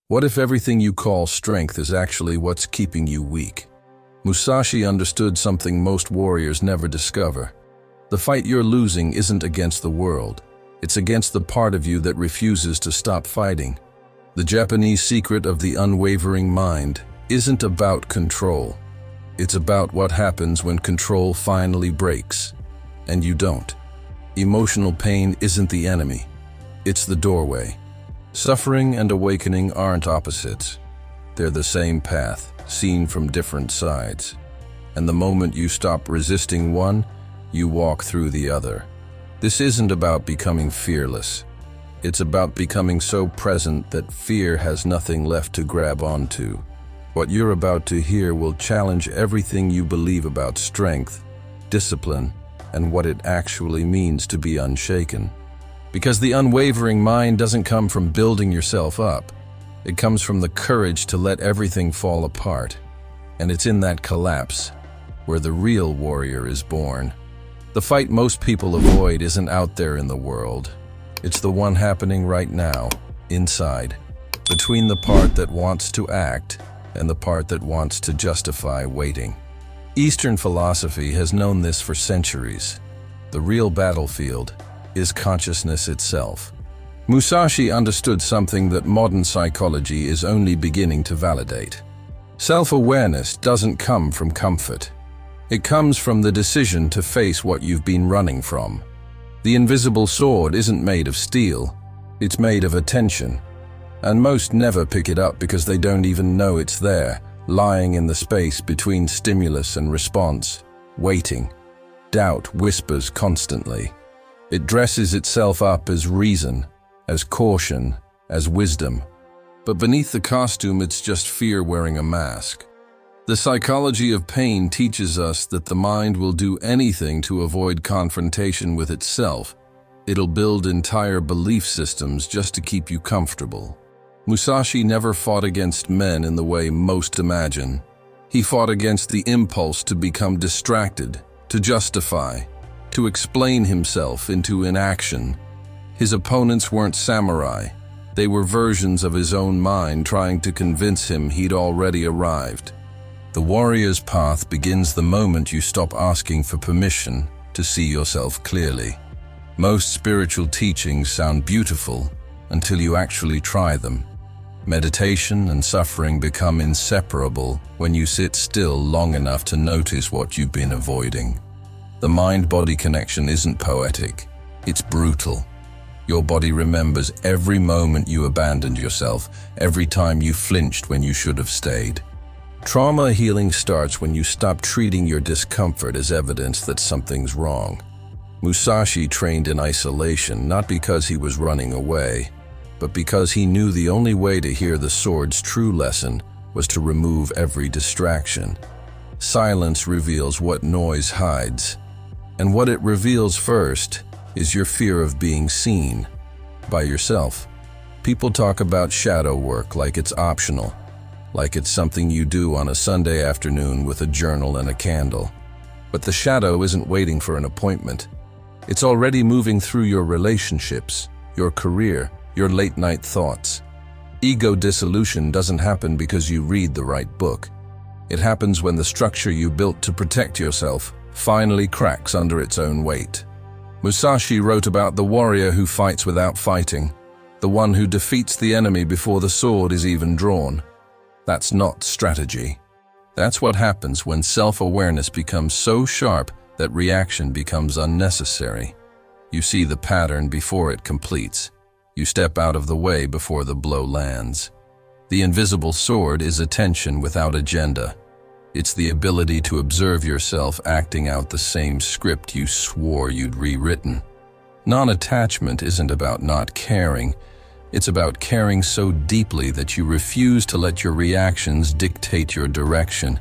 What if everything you call strength is actually what's keeping you weak? Musashi understood something most warriors never discover. The fight you're losing isn't against the world. It's against the part of you that refuses to stop fighting. The Japanese secret of the unwavering mind isn't about control. It's about what happens when control finally breaks, and you don't. Emotional pain isn't the enemy. It's the doorway. Suffering and awakening aren't opposites. They're the same path, seen from different sides. And the moment you stop resisting one, you walk through the other. This isn't about becoming fearless. It's about becoming so present that fear has nothing left to grab onto. What you're about to hear will challenge everything you believe about strength, discipline, and what it actually means to be unshaken. Because the unwavering mind doesn't come from building yourself up. It comes from the courage to let everything fall apart. And it's in that collapse where the real warrior is born. The fight most people avoid isn't out there in the world. It's the one happening right now, inside, between the part that wants to act and the part that wants to justify waiting. Eastern philosophy has known this for centuries. The real battlefield is consciousness itself. Musashi understood something that modern psychology is only beginning to validate. Self-awareness doesn't come from comfort. It comes from the decision to face what you've been running from. The invisible sword isn't made of steel, it's made of attention. And most never pick it up because they don't even know it's there, lying in the space between stimulus and response, waiting. Doubt whispers constantly. It dresses itself up as reason, as caution, as wisdom. But beneath the costume, it's just fear wearing a mask. The psychology of pain teaches us that the mind will do anything to avoid confrontation with itself. It'll build entire belief systems just to keep you comfortable. Musashi never fought against men in the way most imagine. He fought against the impulse to become distracted, to justify, to explain himself into inaction. His opponents weren't samurai. They were versions of his own mind trying to convince him he'd already arrived. The warrior's path begins the moment you stop asking for permission to see yourself clearly. Most spiritual teachings sound beautiful until you actually try them. Meditation and suffering become inseparable when you sit still long enough to notice what you've been avoiding. The mind-body connection isn't poetic, it's brutal. Your body remembers every moment you abandoned yourself, every time you flinched when you should have stayed. Trauma healing starts when you stop treating your discomfort as evidence that something's wrong. Musashi trained in isolation, not because he was running away, but because he knew the only way to hear the sword's true lesson was to remove every distraction. Silence reveals what noise hides, and what it reveals first is your fear of being seen by yourself. People talk about shadow work like it's optional, like it's something you do on a Sunday afternoon with a journal and a candle. But the shadow isn't waiting for an appointment. It's already moving through your relationships, your career, your late-night thoughts. Ego dissolution doesn't happen because you read the right book. It happens when the structure you built to protect yourself finally cracks under its own weight. Musashi wrote about the warrior who fights without fighting, the one who defeats the enemy before the sword is even drawn. That's not strategy. That's what happens when self-awareness becomes so sharp that reaction becomes unnecessary. You see the pattern before it completes. You step out of the way before the blow lands. The invisible sword is attention without agenda. It's the ability to observe yourself acting out the same script you swore you'd rewritten. Non-attachment isn't about not caring. It's about caring so deeply that you refuse to let your reactions dictate your direction.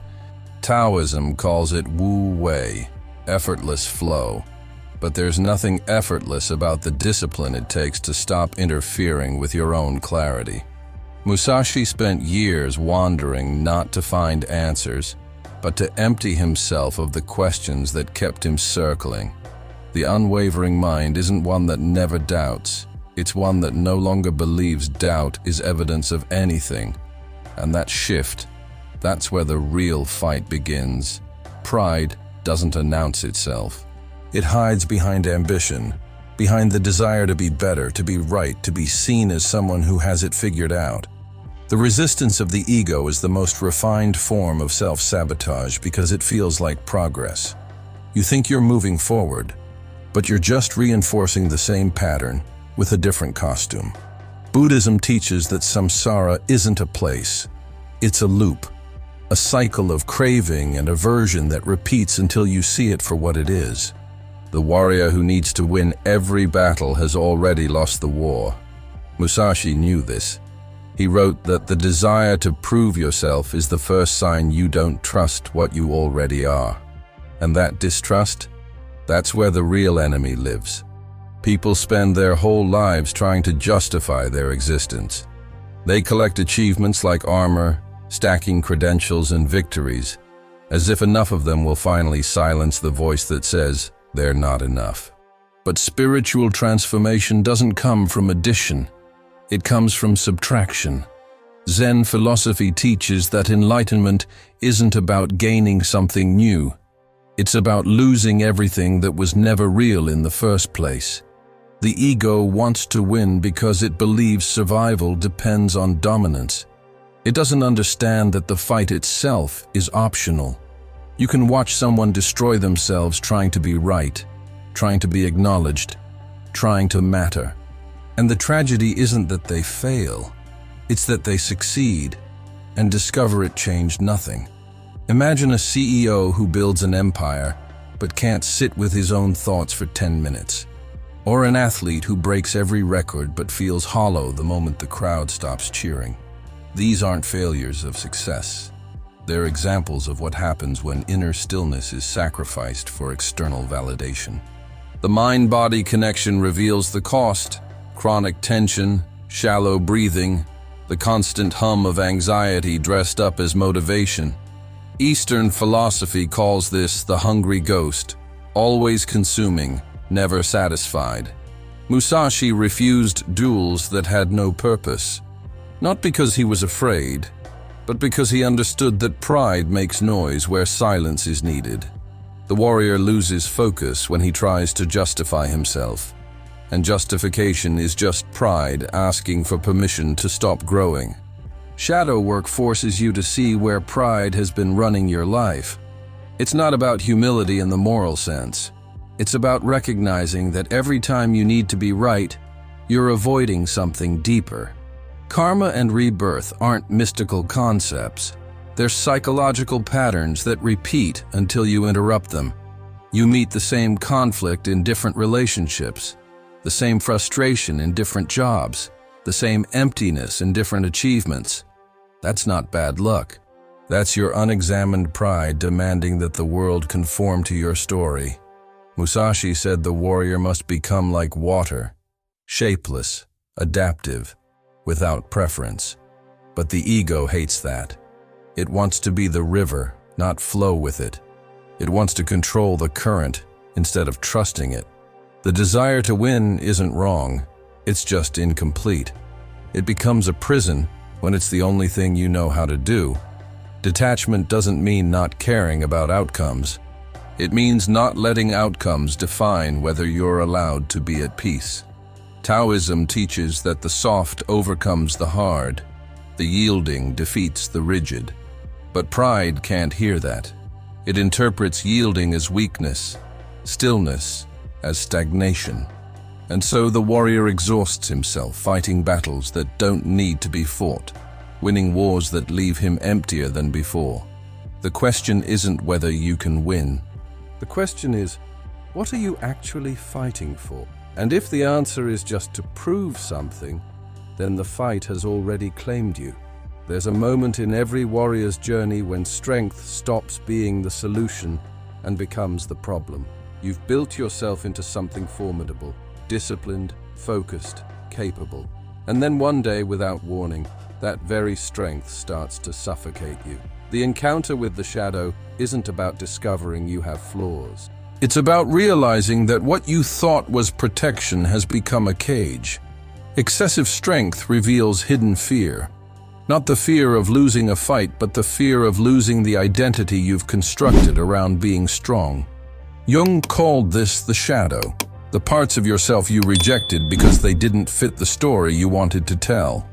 Taoism calls it Wu Wei, effortless flow. But there's nothing effortless about the discipline it takes to stop interfering with your own clarity. Musashi spent years wandering not to find answers, but to empty himself of the questions that kept him circling. The unwavering mind isn't one that never doubts. It's one that no longer believes doubt is evidence of anything. And that shift, that's where the real fight begins. Pride doesn't announce itself. It hides behind ambition, behind the desire to be better, to be right, to be seen as someone who has it figured out. The resistance of the ego is the most refined form of self-sabotage because it feels like progress. You think you're moving forward, but you're just reinforcing the same pattern with a different costume. Buddhism teaches that samsara isn't a place, it's a loop, a cycle of craving and aversion that repeats until you see it for what it is. The warrior who needs to win every battle has already lost the war. Musashi knew this. He wrote that the desire to prove yourself is the first sign you don't trust what you already are. And that distrust, that's where the real enemy lives. People spend their whole lives trying to justify their existence. They collect achievements like armor, stacking credentials and victories, as if enough of them will finally silence the voice that says they're not enough. But spiritual transformation doesn't come from addition. It comes from subtraction. Zen philosophy teaches that enlightenment isn't about gaining something new. It's about losing everything that was never real in the first place. The ego wants to win because it believes survival depends on dominance. It doesn't understand that the fight itself is optional. You can watch someone destroy themselves trying to be right, trying to be acknowledged, trying to matter. And the tragedy isn't that they fail, it's that they succeed and discover it changed nothing. Imagine a CEO who builds an empire but can't sit with his own thoughts for 10 minutes. Or an athlete who breaks every record but feels hollow the moment the crowd stops cheering. These aren't failures of success. They're examples of what happens when inner stillness is sacrificed for external validation. The mind-body connection reveals the cost: chronic tension, shallow breathing, the constant hum of anxiety dressed up as motivation. Eastern philosophy calls this the hungry ghost, always consuming, never satisfied. Musashi refused duels that had no purpose, not because he was afraid, but because he understood that pride makes noise where silence is needed. The warrior loses focus when he tries to justify himself, and justification is just pride asking for permission to stop growing. Shadow work forces you to see where pride has been running your life. It's not about humility in the moral sense. It's about recognizing that every time you need to be right, you're avoiding something deeper. Karma and rebirth aren't mystical concepts. They're psychological patterns that repeat until you interrupt them. You meet the same conflict in different relationships, the same frustration in different jobs, the same emptiness in different achievements. That's not bad luck. That's your unexamined pride demanding that the world conform to your story. Musashi said the warrior must become like water, shapeless, adaptive, without preference. But the ego hates that. It wants to be the river, not flow with it. It wants to control the current instead of trusting it. The desire to win isn't wrong, it's just incomplete. It becomes a prison when it's the only thing you know how to do. Detachment doesn't mean not caring about outcomes. It means not letting outcomes define whether you're allowed to be at peace. Taoism teaches that the soft overcomes the hard, the yielding defeats the rigid. But pride can't hear that. It interprets yielding as weakness, stillness as stagnation. And so the warrior exhausts himself fighting battles that don't need to be fought, winning wars that leave him emptier than before. The question isn't whether you can win. The question is, what are you actually fighting for? And if the answer is just to prove something, then the fight has already claimed you. There's a moment in every warrior's journey when strength stops being the solution and becomes the problem. You've built yourself into something formidable, disciplined, focused, capable. And then one day, without warning, that very strength starts to suffocate you. The encounter with the shadow isn't about discovering you have flaws. It's about realizing that what you thought was protection has become a cage. Excessive strength reveals hidden fear. Not the fear of losing a fight, but the fear of losing the identity you've constructed around being strong. Jung called this the shadow, the parts of yourself you rejected because they didn't fit the story you wanted to tell.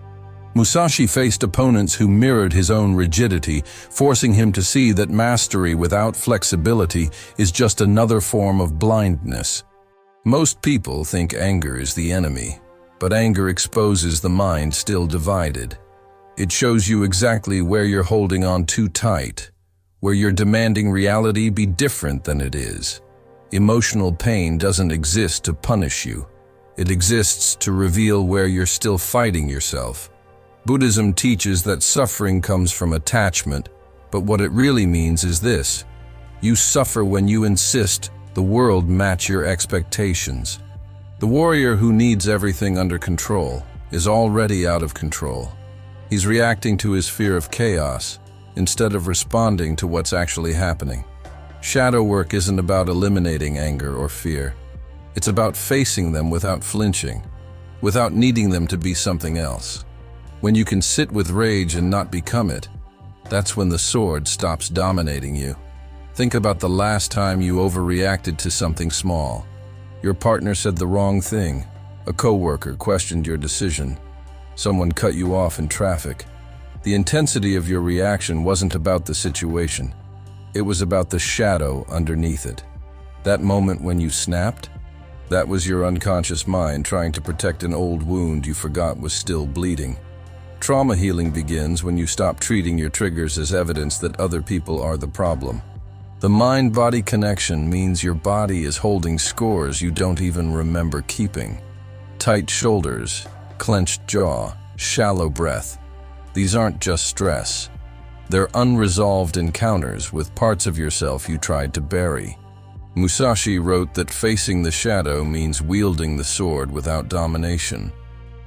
Musashi faced opponents who mirrored his own rigidity, forcing him to see that mastery without flexibility is just another form of blindness. Most people think anger is the enemy, but anger exposes the mind still divided. It shows you exactly where you're holding on too tight, where you're demanding reality be different than it is. Emotional pain doesn't exist to punish you. It exists to reveal where you're still fighting yourself. Buddhism teaches that suffering comes from attachment, but what it really means is this: you suffer when you insist the world match your expectations. The warrior who needs everything under control is already out of control. He's reacting to his fear of chaos instead of responding to what's actually happening. Shadow work isn't about eliminating anger or fear. It's about facing them without flinching, without needing them to be something else. When you can sit with rage and not become it, that's when the sword stops dominating you. Think about the last time you overreacted to something small. Your partner said the wrong thing. A coworker questioned your decision. Someone cut you off in traffic. The intensity of your reaction wasn't about the situation. It was about the shadow underneath it. That moment when you snapped, that was your unconscious mind trying to protect an old wound you forgot was still bleeding. Trauma healing begins when you stop treating your triggers as evidence that other people are the problem. The mind-body connection means your body is holding scores you don't even remember keeping. Tight shoulders, clenched jaw, shallow breath. These aren't just stress. They're unresolved encounters with parts of yourself you tried to bury. Musashi wrote that facing the shadow means wielding the sword without domination.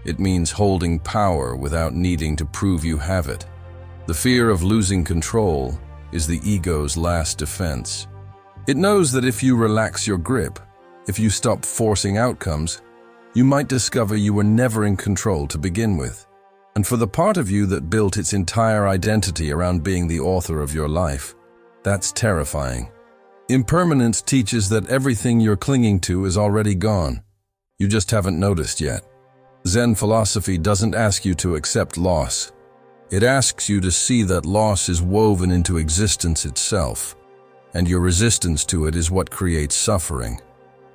It means holding power without needing to prove you have it. The fear of losing control is the ego's last defense. It knows that if you relax your grip, if you stop forcing outcomes, you might discover you were never in control to begin with. And for the part of you that built its entire identity around being the author of your life, that's terrifying. Impermanence teaches that everything you're clinging to is already gone. You just haven't noticed yet. Zen philosophy doesn't ask you to accept loss. It asks you to see that loss is woven into existence itself, and your resistance to it is what creates suffering.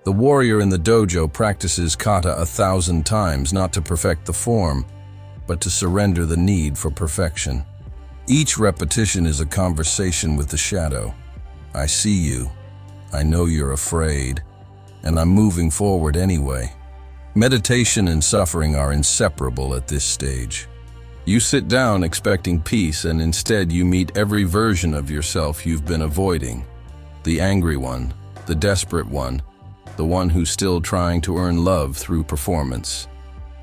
The warrior in the dojo practices kata 1,000 times not to perfect the form, but to surrender the need for perfection. Each repetition is a conversation with the shadow. I see you. I know you're afraid, and I'm moving forward anyway. Meditation and suffering are inseparable at this stage. You sit down expecting peace, and instead you meet every version of yourself you've been avoiding. The angry one, the desperate one, the one who's still trying to earn love through performance.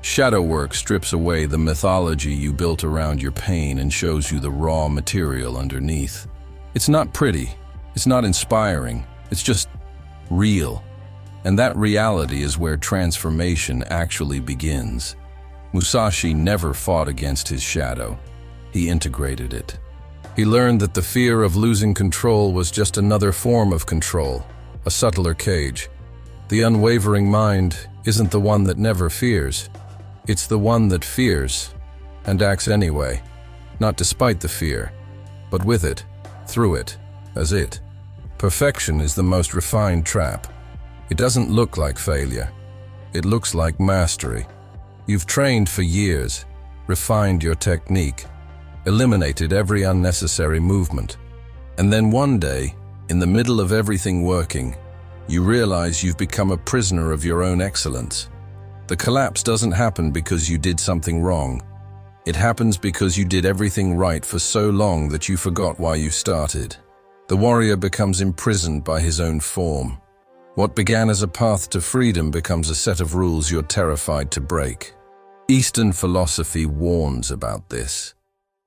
Shadow work strips away the mythology you built around your pain and shows you the raw material underneath. It's not pretty, it's not inspiring, it's just real. And that reality is where transformation actually begins. Musashi never fought against his shadow. He integrated it. He learned that the fear of losing control was just another form of control, a subtler cage. The unwavering mind isn't the one that never fears. It's the one that fears and acts anyway, not despite the fear, but with it, through it, as it. Perfection is the most refined trap. It doesn't look like failure. It looks like mastery. You've trained for years, refined your technique, eliminated every unnecessary movement. And then one day, in the middle of everything working, you realize you've become a prisoner of your own excellence. The collapse doesn't happen because you did something wrong. It happens because you did everything right for so long that you forgot why you started. The warrior becomes imprisoned by his own form. What began as a path to freedom becomes a set of rules you're terrified to break. Eastern philosophy warns about this.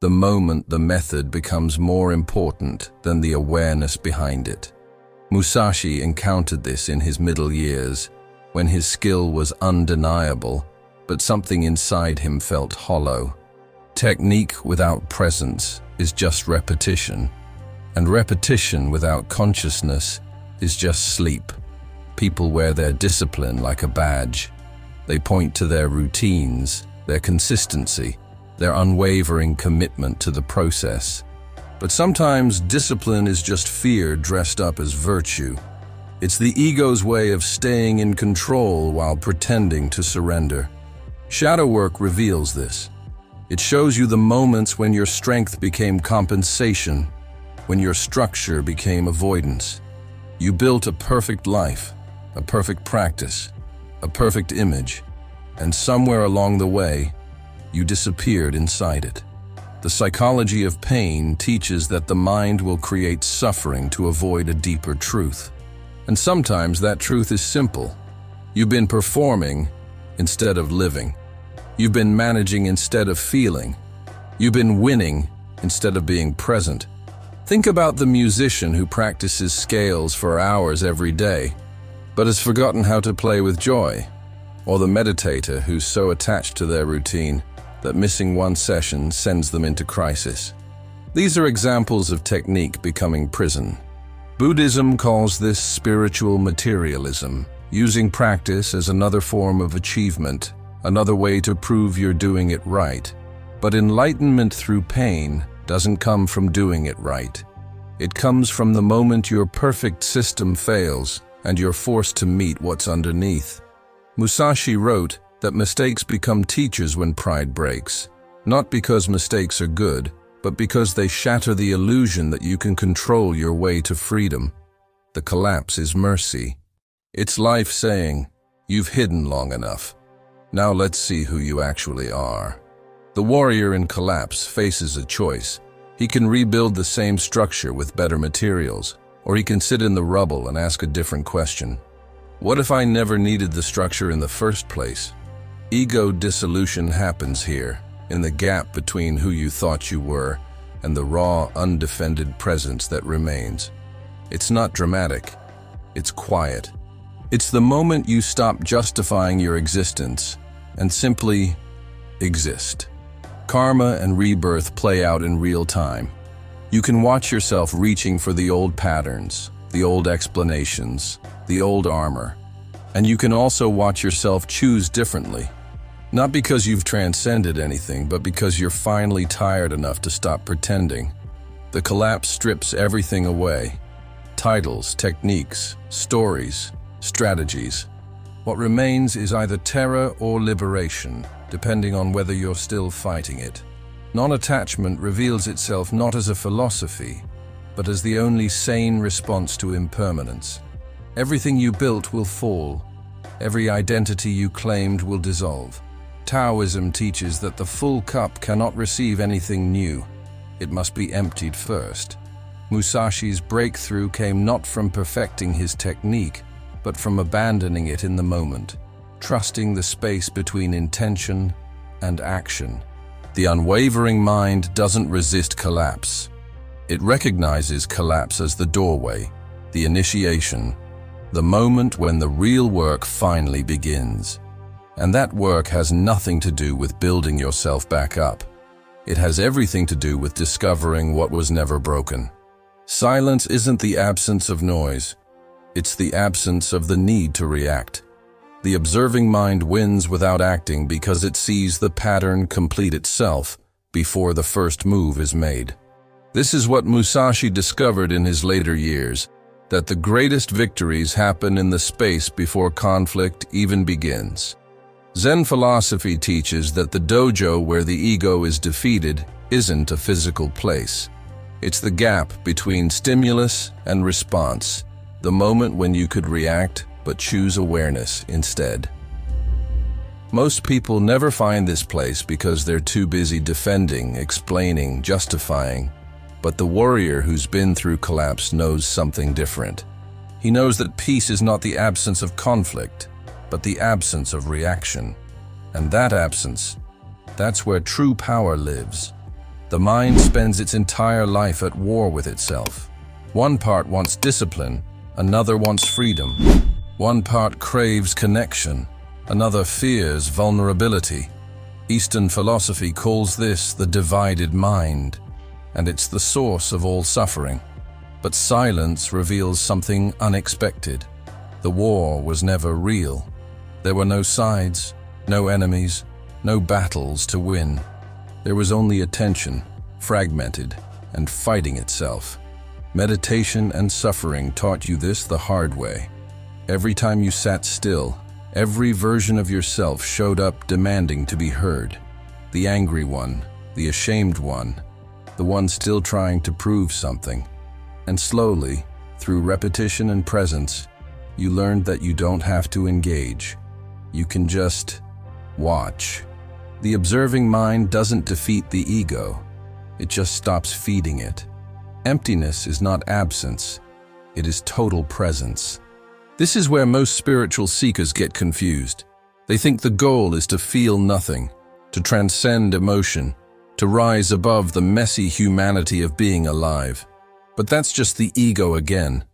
The moment the method becomes more important than the awareness behind it. Musashi encountered this in his middle years, when his skill was undeniable, but something inside him felt hollow. Technique without presence is just repetition, and repetition without consciousness is just sleep. People wear their discipline like a badge. They point to their routines, their consistency, their unwavering commitment to the process. But sometimes discipline is just fear dressed up as virtue. It's the ego's way of staying in control while pretending to surrender. Shadow work reveals this. It shows you the moments when your strength became compensation, when your structure became avoidance. You built a perfect life, a perfect practice, a perfect image, and somewhere along the way, you disappeared inside it. The psychology of pain teaches that the mind will create suffering to avoid a deeper truth. And sometimes that truth is simple. You've been performing instead of living. You've been managing instead of feeling. You've been winning instead of being present. Think about the musician who practices scales for hours every day, but has forgotten how to play with joy, or the meditator who's so attached to their routine that missing one session sends them into crisis. These are examples of technique becoming prison. Buddhism calls this spiritual materialism, using practice as another form of achievement, another way to prove you're doing it right. But enlightenment through pain doesn't come from doing it right. It comes from the moment your perfect system fails and you're forced to meet what's underneath. Musashi wrote that mistakes become teachers when pride breaks, not because mistakes are good, but because they shatter the illusion that you can control your way to freedom. The collapse is mercy. It's life saying, "You've hidden long enough. Now let's see who you actually are." The warrior in collapse faces a choice. He can rebuild the same structure with better materials, or he can sit in the rubble and ask a different question. What if I never needed the structure in the first place? Ego dissolution happens here, in the gap between who you thought you were and the raw, undefended presence that remains. It's not dramatic. It's quiet. It's the moment you stop justifying your existence and simply exist. Karma and rebirth play out in real time. You can watch yourself reaching for the old patterns, the old explanations, the old armor. And you can also watch yourself choose differently. Not because you've transcended anything, but because you're finally tired enough to stop pretending. The collapse strips everything away. Titles, techniques, stories, strategies. What remains is either terror or liberation, depending on whether you're still fighting it. Non-attachment reveals itself not as a philosophy, but as the only sane response to impermanence. Everything you built will fall. Every identity you claimed will dissolve. Taoism teaches that the full cup cannot receive anything new. It must be emptied first. Musashi's breakthrough came not from perfecting his technique, but from abandoning it in the moment, trusting the space between intention and action. The unwavering mind doesn't resist collapse. It recognizes collapse as the doorway, the initiation, the moment when the real work finally begins. And that work has nothing to do with building yourself back up. It has everything to do with discovering what was never broken. Silence isn't the absence of noise. It's the absence of the need to react. The observing mind wins without acting because it sees the pattern complete itself before the first move is made. This is what Musashi discovered in his later years, that the greatest victories happen in the space before conflict even begins. Zen philosophy teaches that the dojo where the ego is defeated isn't a physical place. It's the gap between stimulus and response, the moment when you could react but choose awareness instead. Most people never find this place because they're too busy defending, explaining, justifying. But the warrior who's been through collapse knows something different. He knows that peace is not the absence of conflict, but the absence of reaction. And that absence, that's where true power lives. The mind spends its entire life at war with itself. One part wants discipline, another wants freedom. One part craves connection, Another fears vulnerability. Eastern philosophy calls this the divided mind, and it's the source of all suffering. But silence reveals something unexpected. The war was never real. There were no sides, no enemies, no battles to win. There was only attention, fragmented and fighting itself. Meditation and suffering taught you this the hard way. Every time you sat still, every version of yourself showed up demanding to be heard. The angry one, the ashamed one, the one still trying to prove something. And slowly, through repetition and presence, you learned that you don't have to engage. You can just watch. The observing mind doesn't defeat the ego. It just stops feeding it. Emptiness is not absence. It is total presence. This is where most spiritual seekers get confused. They think the goal is to feel nothing, to transcend emotion, to rise above the messy humanity of being alive. But that's just the ego again,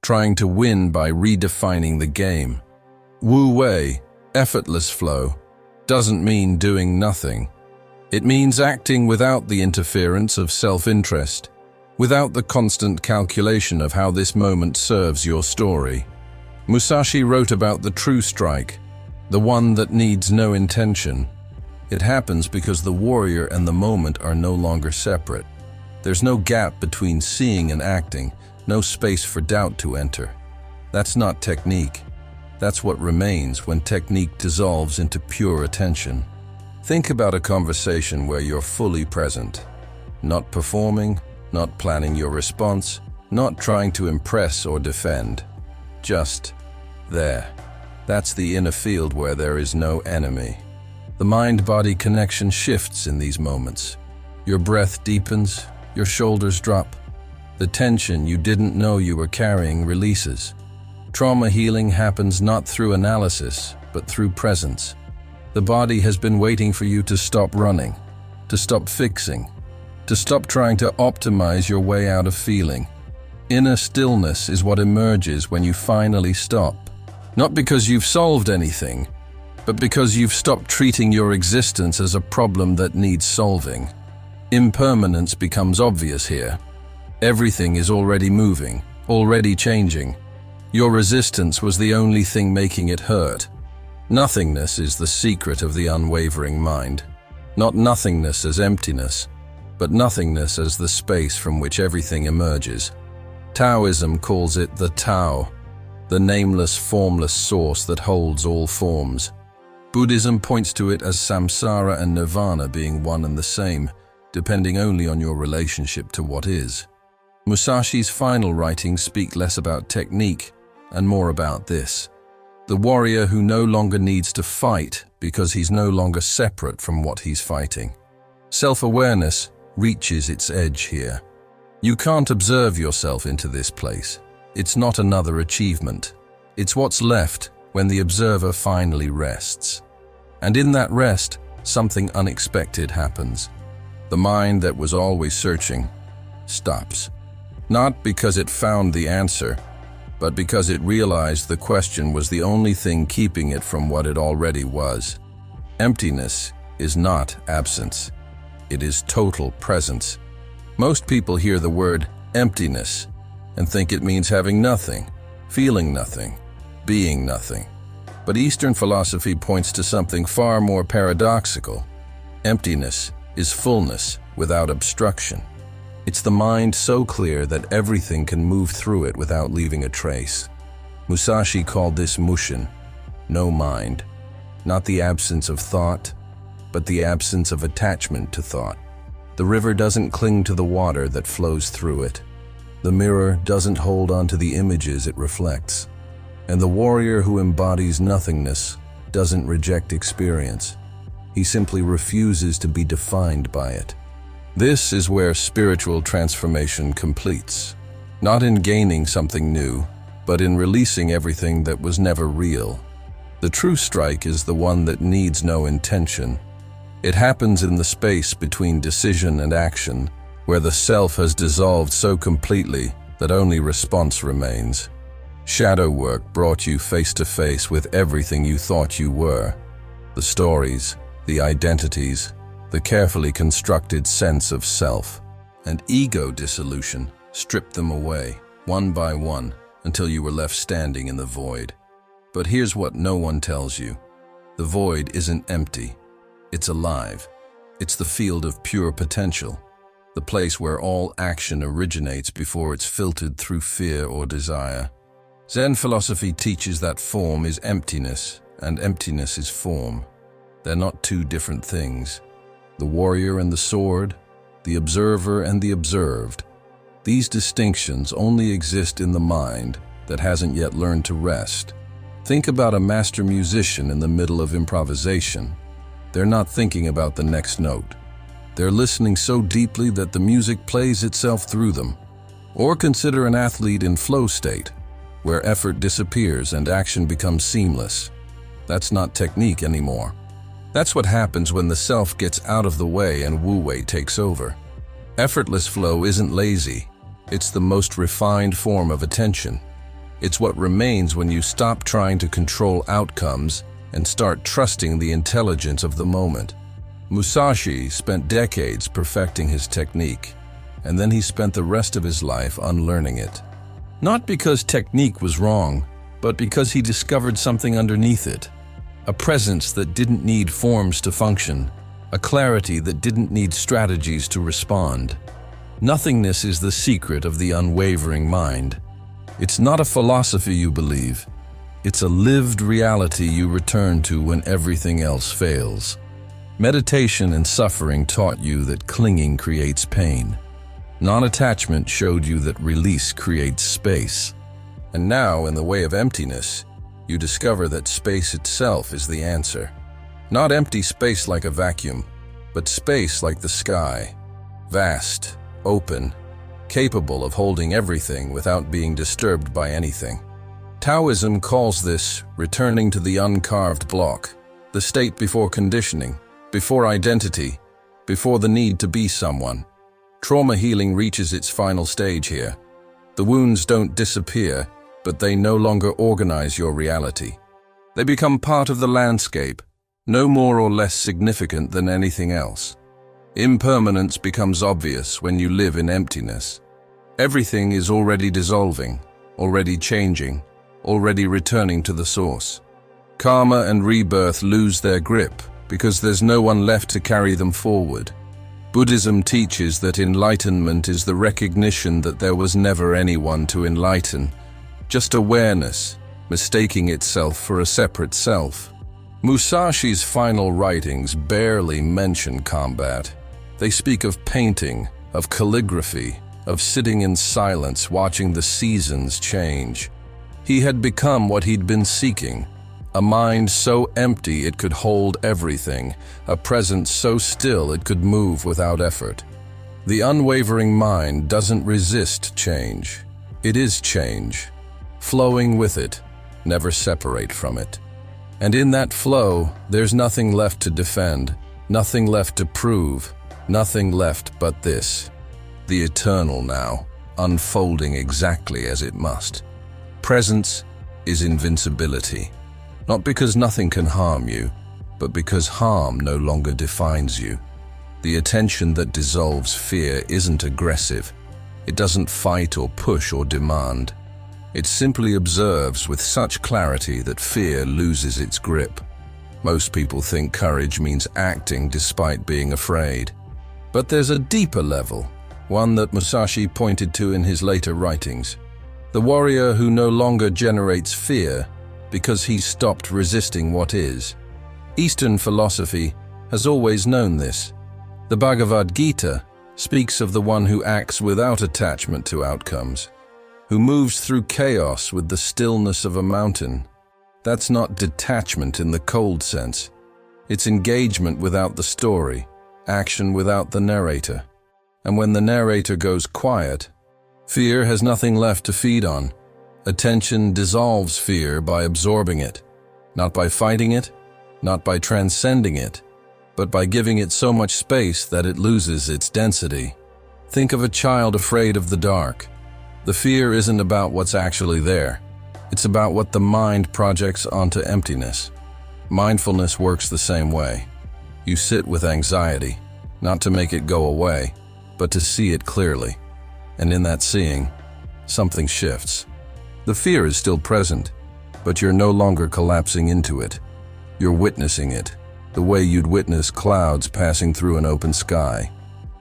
trying to win by redefining the game. Wu Wei, effortless flow, doesn't mean doing nothing. It means acting without the interference of self-interest, without the constant calculation of how this moment serves your story. Musashi wrote about the true strike, the one that needs no intention. It happens because the warrior and the moment are no longer separate. There's no gap between seeing and acting, no space for doubt to enter. That's not technique. That's what remains when technique dissolves into pure attention. Think about a conversation where you're fully present, not performing, not planning your response, not trying to impress or defend. Just there. That's the inner field where there is no enemy. The mind-body connection shifts in these moments. Your breath deepens, your shoulders drop. The tension you didn't know you were carrying releases. Trauma healing happens not through analysis, but through presence. The body has been waiting for you to stop running, to stop fixing, to stop trying to optimize your way out of feeling. Inner stillness is what emerges when you finally stop. Not because you've solved anything, but because you've stopped treating your existence as a problem that needs solving. Impermanence becomes obvious here. Everything is already moving, already changing. Your resistance was the only thing making it hurt. Nothingness is the secret of the unwavering mind. Not nothingness as emptiness, but nothingness as the space from which everything emerges. Taoism calls it the Tao, the nameless, formless source that holds all forms. Buddhism points to it as samsara and nirvana being one and the same, depending only on your relationship to what is. Musashi's final writings speak less about technique and more about this. The warrior who no longer needs to fight because he's no longer separate from what he's fighting. Self-awareness reaches its edge here. You can't observe yourself into this place. It's not another achievement. It's what's left when the observer finally rests. And in that rest, something unexpected happens. The mind that was always searching stops. Not because it found the answer, but because it realized the question was the only thing keeping it from what it already was. Emptiness is not absence. It is total presence. Most people hear the word emptiness and think it means having nothing, feeling nothing, being nothing. But Eastern philosophy points to something far more paradoxical. Emptiness is fullness without obstruction. It's the mind so clear that everything can move through it without leaving a trace. Musashi called this mushin, no mind. Not the absence of thought, but the absence of attachment to thought. The river doesn't cling to the water that flows through it. The mirror doesn't hold on to the images it reflects. And the warrior who embodies nothingness doesn't reject experience. He simply refuses to be defined by it. This is where spiritual transformation completes. Not in gaining something new, but in releasing everything that was never real. The true strike is the one that needs no intention. It happens in the space between decision and action, where the self has dissolved so completely that only response remains. Shadow work brought you face to face with everything you thought you were. The stories, the identities, the carefully constructed sense of self. And ego dissolution stripped them away, one by one, until you were left standing in the void. But here's what no one tells you. The void isn't empty. It's alive. It's the field of pure potential, the place where all action originates before it's filtered through fear or desire. Zen philosophy teaches that form is emptiness, and emptiness is form. They're not two different things. The warrior and the sword, the observer and the observed. These distinctions only exist in the mind that hasn't yet learned to rest. Think about a master musician in the middle of improvisation. They're not thinking about the next note. They're listening so deeply that the music plays itself through them. Or consider an athlete in flow state, where effort disappears and action becomes seamless. That's not technique anymore. That's what happens when the self gets out of the way and wu-wei takes over. Effortless flow isn't lazy. It's the most refined form of attention. It's what remains when you stop trying to control outcomes and start trusting the intelligence of the moment. Musashi spent decades perfecting his technique, and then he spent the rest of his life unlearning it. Not because technique was wrong, but because he discovered something underneath it. A presence that didn't need forms to function, a clarity that didn't need strategies to respond. Nothingness is the secret of the unwavering mind. It's not a philosophy you believe. It's a lived reality you return to when everything else fails. Meditation and suffering taught you that clinging creates pain. Non-attachment showed you that release creates space. And now, in the way of emptiness, you discover that space itself is the answer. Not empty space like a vacuum, but space like the sky. Vast, open, capable of holding everything without being disturbed by anything. Taoism calls this returning to the uncarved block, the state before conditioning, before identity, before the need to be someone. Trauma healing reaches its final stage here. The wounds don't disappear, but they no longer organize your reality. They become part of the landscape, no more or less significant than anything else. Impermanence becomes obvious when you live in emptiness. Everything is already dissolving, already changing, already returning to the source. Karma and rebirth lose their grip because there's no one left to carry them forward. Buddhism teaches that enlightenment is the recognition that there was never anyone to enlighten, just awareness, mistaking itself for a separate self. Musashi's final writings barely mention combat. They speak of painting, of calligraphy, of sitting in silence watching the seasons change. He had become what he'd been seeking, a mind so empty it could hold everything, a presence so still it could move without effort. The unwavering mind doesn't resist change. It is change, flowing with it, never separate from it. And in that flow, there's nothing left to defend, nothing left to prove, nothing left but this, the eternal now, unfolding exactly as it must. Presence is invincibility, not because nothing can harm you, but because harm no longer defines you. The attention that dissolves fear isn't aggressive. It doesn't fight or push or demand. It simply observes with such clarity that fear loses its grip. Most people think courage means acting despite being afraid. But there's a deeper level, one that Musashi pointed to in his later writings. The warrior who no longer generates fear because he's stopped resisting what is. Eastern philosophy has always known this. The Bhagavad Gita speaks of the one who acts without attachment to outcomes, who moves through chaos with the stillness of a mountain. That's not detachment in the cold sense. It's engagement without the story, action without the narrator. And when the narrator goes quiet, fear has nothing left to feed on. Attention dissolves fear by absorbing it, not by fighting it, not by transcending it, but by giving it so much space that it loses its density. Think of a child afraid of the dark. The fear isn't about what's actually there. It's about what the mind projects onto emptiness. Mindfulness works the same way. You sit with anxiety, not to make it go away, but to see it clearly. And in that seeing, something shifts. The fear is still present, but you're no longer collapsing into it. You're witnessing it, the way you'd witness clouds passing through an open sky.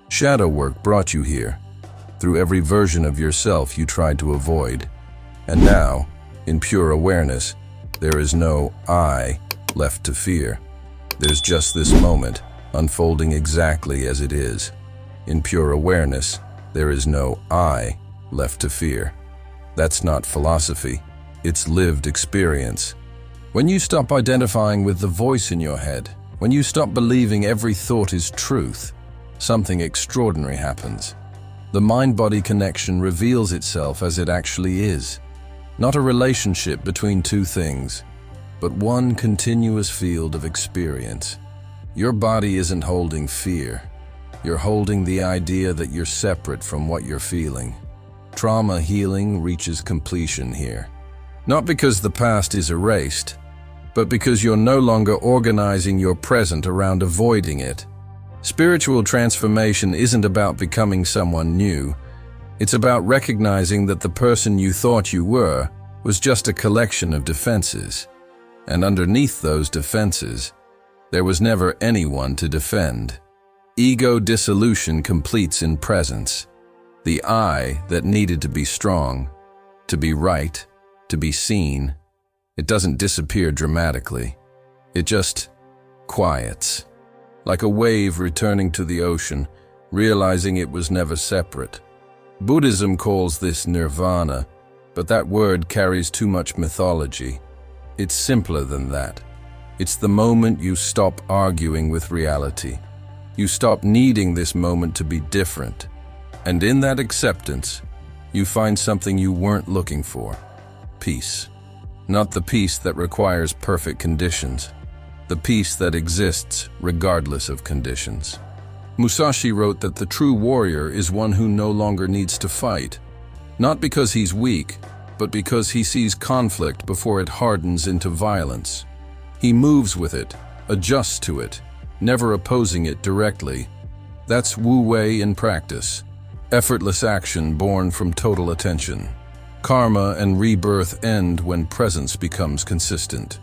Shadow work brought you here, through every version of yourself you tried to avoid. And now, in pure awareness, there is no I left to fear. There's just this moment, unfolding exactly as it is. In pure awareness, there is no I left to fear. That's not philosophy, it's lived experience. When you stop identifying with the voice in your head, when you stop believing every thought is truth, something extraordinary happens. The mind-body connection reveals itself as it actually is. Not a relationship between two things, but one continuous field of experience. Your body isn't holding fear. You're holding the idea that you're separate from what you're feeling. Trauma healing reaches completion here. Not because the past is erased, but because you're no longer organizing your present around avoiding it. Spiritual transformation isn't about becoming someone new. It's about recognizing that the person you thought you were was just a collection of defenses. And underneath those defenses, there was never anyone to defend. Ego dissolution completes in presence. The I that needed to be strong, to be right, to be seen, it doesn't disappear dramatically. It just quiets. Like a wave returning to the ocean, realizing it was never separate. Buddhism calls this nirvana, but that word carries too much mythology. It's simpler than that. It's the moment you stop arguing with reality. You stop needing this moment to be different. And in that acceptance, you find something you weren't looking for. Peace. Not the peace that requires perfect conditions. The peace that exists regardless of conditions. Musashi wrote that the true warrior is one who no longer needs to fight, not because he's weak, but because he sees conflict before it hardens into violence. He moves with it, adjusts to it, never opposing it directly. That's Wu Wei in practice. Effortless action born from total attention. Karma and rebirth end when presence becomes consistent.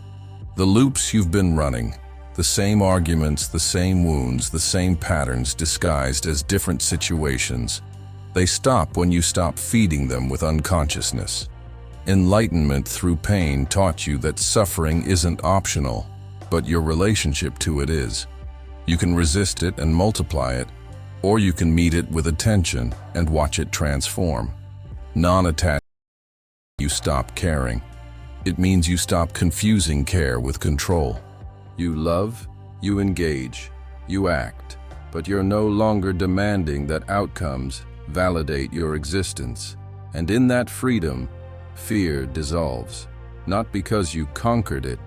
The loops you've been running, the same arguments, the same wounds, the same patterns disguised as different situations, they stop when you stop feeding them with unconsciousness. Enlightenment through pain taught you that suffering isn't optional, but your relationship to it is. You can resist it and multiply it, or you can meet it with attention and watch it transform. Non-attachment, you stop caring. It means you stop confusing care with control. You love, you engage, you act, but you're no longer demanding that outcomes validate your existence. And in that freedom, fear dissolves. Not because you conquered it,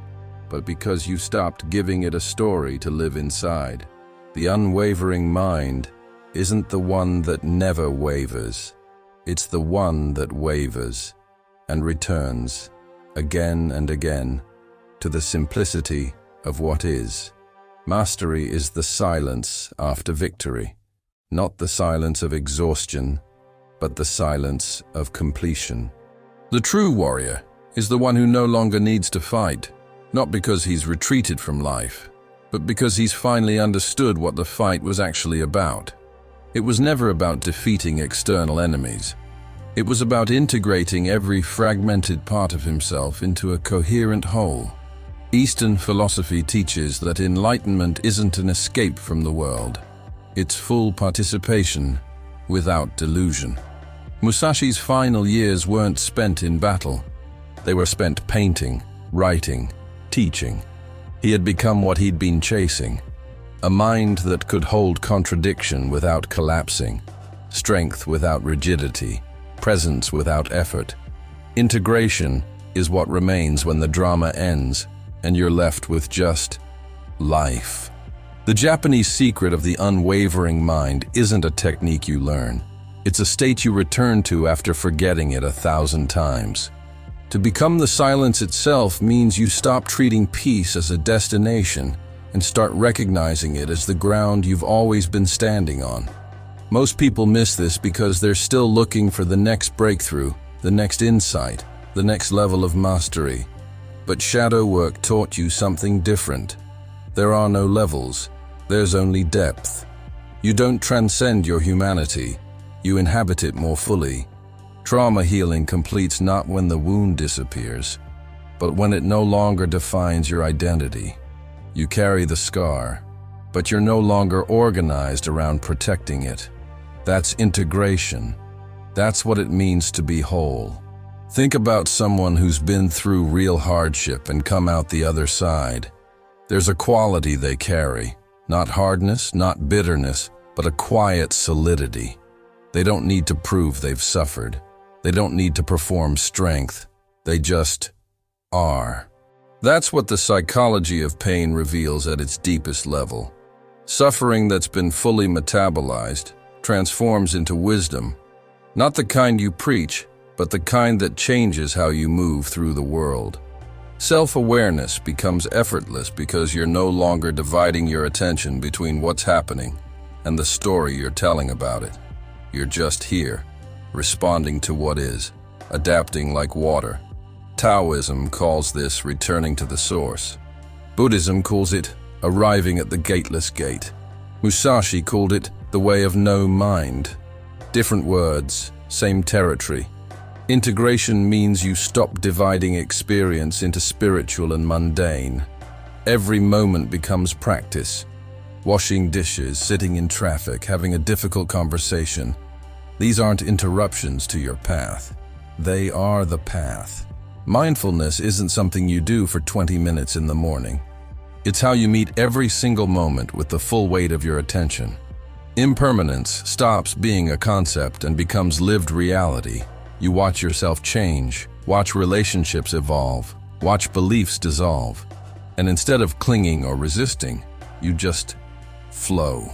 but because you stopped giving it a story to live inside. The unwavering mind isn't the one that never wavers. It's the one that wavers and returns again and again to the simplicity of what is. Mastery is the silence after victory, not the silence of exhaustion, but the silence of completion. The true warrior is the one who no longer needs to fight, not because he's retreated from life, but because he's finally understood what the fight was actually about. It was never about defeating external enemies. It was about integrating every fragmented part of himself into a coherent whole. Eastern philosophy teaches that enlightenment isn't an escape from the world. It's full participation without delusion. Musashi's final years weren't spent in battle. They were spent painting, writing, teaching. He had become what he'd been chasing. A mind that could hold contradiction without collapsing, strength without rigidity, presence without effort. Integration is what remains when the drama ends and you're left with just life. The Japanese secret of the unwavering mind isn't a technique you learn. It's a state you return to after forgetting it 1,000 times. To become the silence itself means you stop treating peace as a destination and start recognizing it as the ground you've always been standing on. Most people miss this because they're still looking for the next breakthrough, the next insight, the next level of mastery. But shadow work taught you something different. There are no levels, there's only depth. You don't transcend your humanity, you inhabit it more fully. Trauma healing completes not when the wound disappears, but when it no longer defines your identity. You carry the scar, but you're no longer organized around protecting it. That's integration. That's what it means to be whole. Think about someone who's been through real hardship and come out the other side. There's a quality they carry, not hardness, not bitterness, but a quiet solidity. They don't need to prove they've suffered. They don't need to perform strength. They just are. That's what the psychology of pain reveals at its deepest level. Suffering that's been fully metabolized transforms into wisdom, not the kind you preach, but the kind that changes how you move through the world. Self-awareness becomes effortless because you're no longer dividing your attention between what's happening and the story you're telling about it. You're just here, responding to what is, adapting like water. Taoism calls this returning to the source. Buddhism calls it arriving at the gateless gate. Musashi called it the way of no mind. Different words, same territory. Integration means you stop dividing experience into spiritual and mundane. Every moment becomes practice. Washing dishes, sitting in traffic, having a difficult conversation. These aren't interruptions to your path. They are the path. Mindfulness isn't something you do for 20 minutes in the morning. It's how you meet every single moment with the full weight of your attention. Impermanence stops being a concept and becomes lived reality. You watch yourself change, watch relationships evolve, watch beliefs dissolve. And instead of clinging or resisting, you just flow.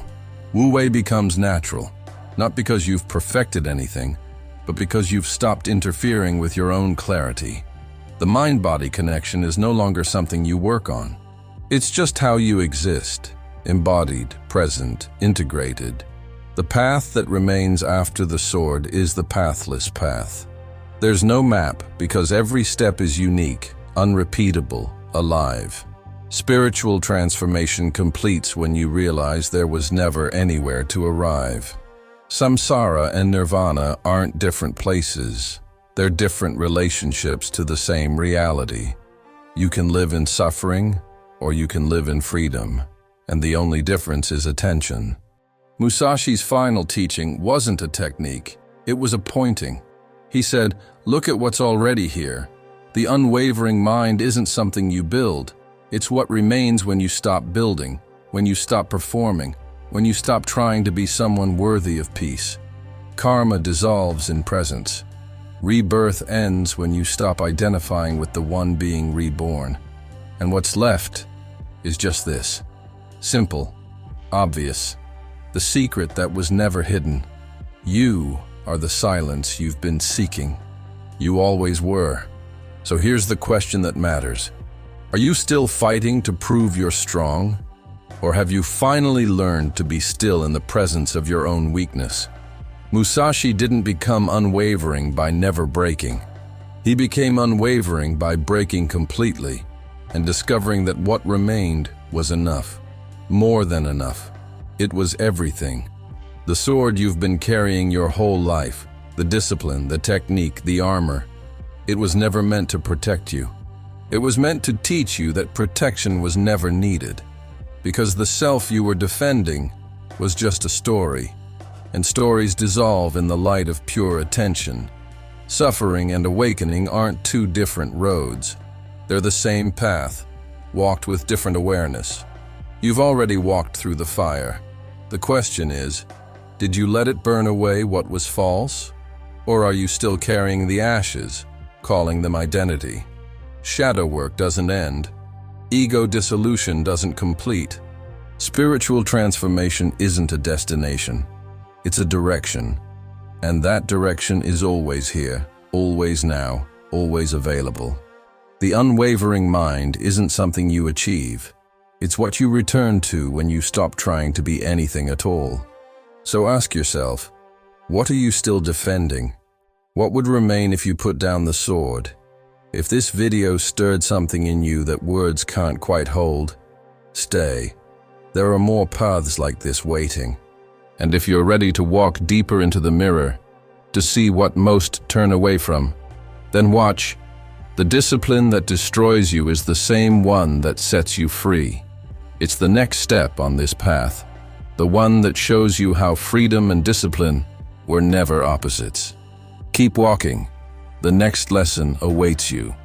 Wu-wei becomes natural, not because you've perfected anything, but because you've stopped interfering with your own clarity. The mind-body connection is no longer something you work on. It's just how you exist, embodied, present, integrated. The path that remains after the sword is the pathless path. There's no map because every step is unique, unrepeatable, alive. Spiritual transformation completes when you realize there was never anywhere to arrive. Samsara and nirvana aren't different places. They're different relationships to the same reality. You can live in suffering, or you can live in freedom, and the only difference is attention. Musashi's final teaching wasn't a technique, it was a pointing. He said, look at what's already here. The unwavering mind isn't something you build. It's what remains when you stop building, when you stop performing, when you stop trying to be someone worthy of peace. Karma dissolves in presence. Rebirth ends when you stop identifying with the one being reborn. And what's left is just this. Simple, obvious. The secret that was never hidden. You are the silence you've been seeking. You always were. So here's the question that matters. Are you still fighting to prove you're strong? Or have you finally learned to be still in the presence of your own weakness? Musashi didn't become unwavering by never breaking. He became unwavering by breaking completely and discovering that what remained was enough. More than enough. It was everything. The sword you've been carrying your whole life, the discipline, the technique, the armor. It was never meant to protect you. It was meant to teach you that protection was never needed, because the self you were defending was just a story, and stories dissolve in the light of pure attention. Suffering and awakening aren't two different roads. They're the same path, walked with different awareness. You've already walked through the fire. The question is, did you let it burn away what was false? Or are you still carrying the ashes, calling them identity? Shadow work doesn't end. Ego dissolution doesn't complete. Spiritual transformation isn't a destination. It's a direction. And that direction is always here, always now, always available. The unwavering mind isn't something you achieve. It's what you return to when you stop trying to be anything at all. So ask yourself, what are you still defending? What would remain if you put down the sword? If this video stirred something in you that words can't quite hold, stay. There are more paths like this waiting. And if you're ready to walk deeper into the mirror, to see what most turn away from, then watch. The discipline that destroys you is the same one that sets you free. It's the next step on this path, the one that shows you how freedom and discipline were never opposites. Keep walking. The next lesson awaits you.